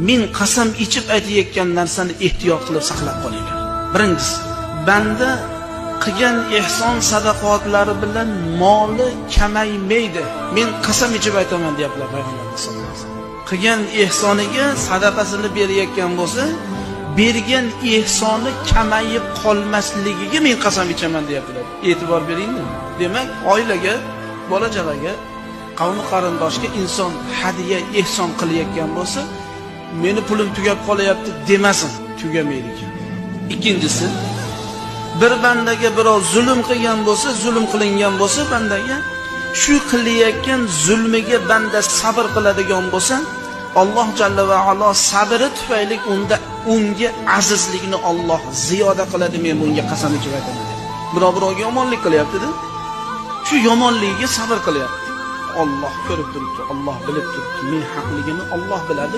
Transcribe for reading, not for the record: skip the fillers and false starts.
men qasam ichib aytayotgan narsani ehtiyot qilib saqlab qolinglar. Birinchisi, banda qilgan ehson sadaqotlari bilan moli kamaymaydi. Men qasam ichib aytaman deyaptilar Payg'ambarimiz sollallohu alayhi vasallam. Qilgan ehsoniga sadaqasini berayotgan bo'lsa, bergan ehsoni kamayib qolmasligiga men qasam ichaman deyaptilar. E'tibor beringlar. Demak, oilaga, bola chaqaga, qavm qarindoshga inson hadiya ehson qilayotgan bo'lsa, meni pulim tugab qolyapti demasin, tugamaydi ekan. Ikkinchisi, bir bandaga birov zulm qilgan bo'lsa, zulm qilingan bo'lsa bandaga, shu qilayotgan zulmiga banda sabr qiladigan bo'lsa, Alloh jalla va alo sabri tufayli unga azizlikni Alloh ziyoda qiladi. Men bunga qasam ichib aytaman. Birovga yomonlik qilyapti-da. Shu yomonligiga sabr qilyapti. Alloh ko'rib turibdi, Alloh bilib turibdi. Men haqligimni Alloh biladi.